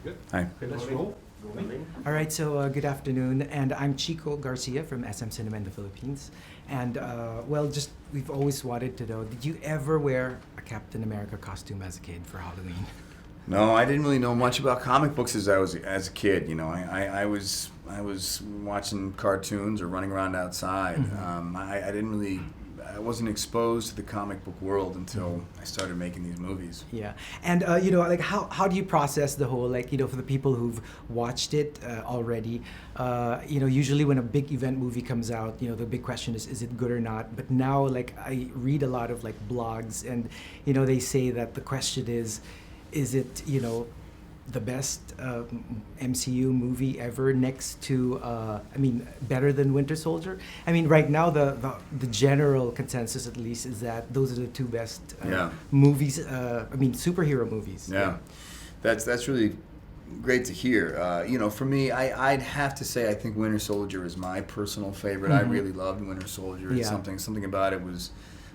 Good. Hi. Okay, let's roll. All right, so good afternoon, and I'm Chico Garcia from SM Cinema in the Philippines. And we've always wanted to know, did you ever wear a Captain America costume as a kid for Halloween? No, I didn't really know much about comic books as a kid. You know, I was watching cartoons or running around outside. Mm-hmm. I wasn't exposed to the comic book world until I started making these movies. Yeah, and how do you process the whole, for the people who've watched it already, usually when a big event movie comes out, the big question is it good or not? But now, I read a lot of blogs, and they say that the question is it the best MCU movie ever, next to better than Winter Soldier? I mean, right now the general consensus, at least, is that those are the two best movies. Superhero movies. Yeah. That's really great to hear. For me, I'd have to say I think Winter Soldier is my personal favorite. Mm-hmm. I really loved Winter Soldier. It's something about it was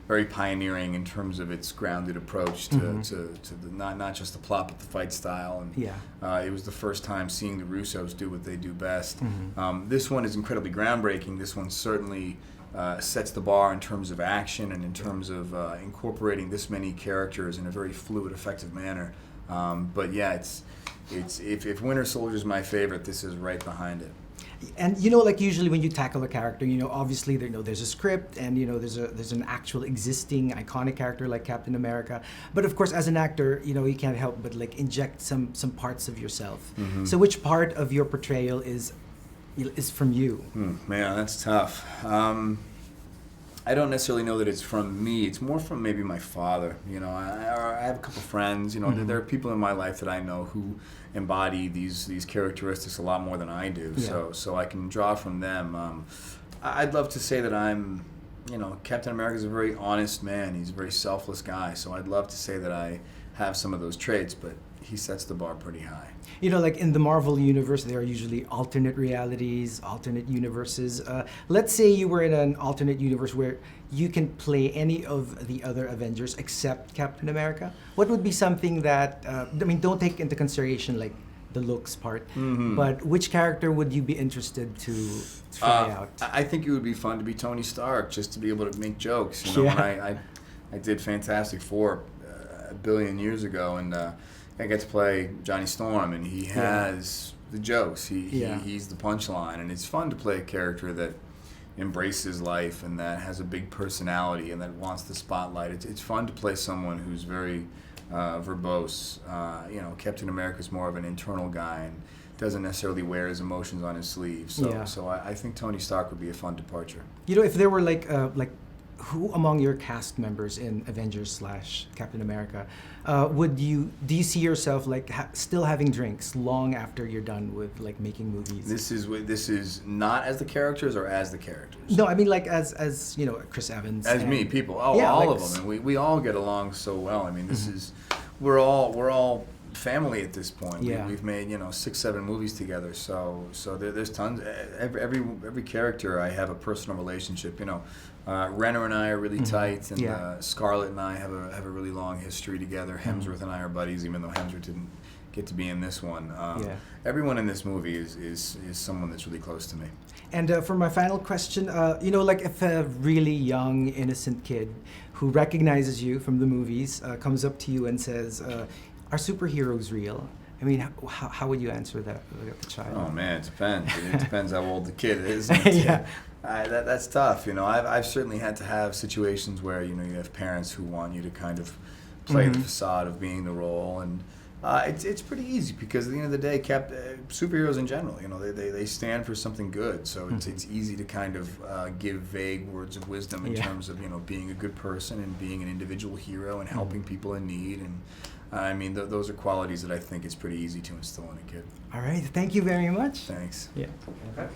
very pioneering in terms of its grounded approach to the, not just the plot but the fight style. And it was the first time seeing the Russos do what they do best. Mm-hmm. This one is incredibly groundbreaking. This one certainly sets the bar in terms of action and in terms of incorporating this many characters in a very fluid, effective manner. But yeah, it's if Winter Soldier is my favorite, this is right behind it. And usually when you tackle a character, obviously there's a script, and there's an actual existing iconic character like Captain America. But of course, as an actor, you can't help but inject some parts of yourself. Mm-hmm. So which part of your portrayal is from you? Man, that's tough. I don't necessarily know that it's from me. It's more from maybe my father. I have a couple friends. Mm-hmm. There are people in my life that I know who embody these characteristics a lot more than I do. Yeah. So I can draw from them. I'd love to say that I'm, Captain America's a very honest man. He's a very selfless guy. So I'd love to say that I have some of those traits, but he sets the bar pretty high. In the Marvel universe, there are usually alternate realities, alternate universes. Let's say you were in an alternate universe where you can play any of the other Avengers except Captain America. What would be something that, don't take into consideration the looks part, but which character would you be interested to try out? I think it would be fun to be Tony Stark, just to be able to make jokes. When I did Fantastic Four a billion years ago, and I get to play Johnny Storm, and he has the jokes. He's the punchline, and it's fun to play a character that embraces life and that has a big personality and that wants the spotlight. It's fun to play someone who's very verbose. Captain America's more of an internal guy and doesn't necessarily wear his emotions on his sleeve. So I think Tony Stark would be a fun departure. If there were who among your cast members in Avengers / Captain America do you see yourself still having drinks long after you're done with making movies? This is not as the characters or as the characters? No, I mean as Chris Evans. As me, people. All of them, and we all get along so well. I mean, this is we're all family at this point. Yeah. We've made 6-7 movies together, so there's tons. Every character I have a personal relationship. Renner and I are really tight, and Scarlett and I have a really long history together. Hemsworth and I are buddies, even though Hemsworth didn't get to be in this one. Everyone in this movie is someone that's really close to me. And for my final question, if a really young, innocent kid who recognizes you from the movies comes up to you and says, "Are superheroes real?" I mean, how would you answer that with a child? Oh man, it depends. It depends how old the kid is. Yeah. That's tough. I've certainly had to have situations where you have parents who want you to kind of play the facade of being the role, and it's pretty easy because at the end of the day, superheroes in general, they stand for something good. So it's easy to kind of give vague words of wisdom in terms of being a good person and being an individual hero and helping people in need. And I mean, those are qualities that I think it's pretty easy to instill in a kid. All right, thank you very much. Thanks. Yeah. Okay.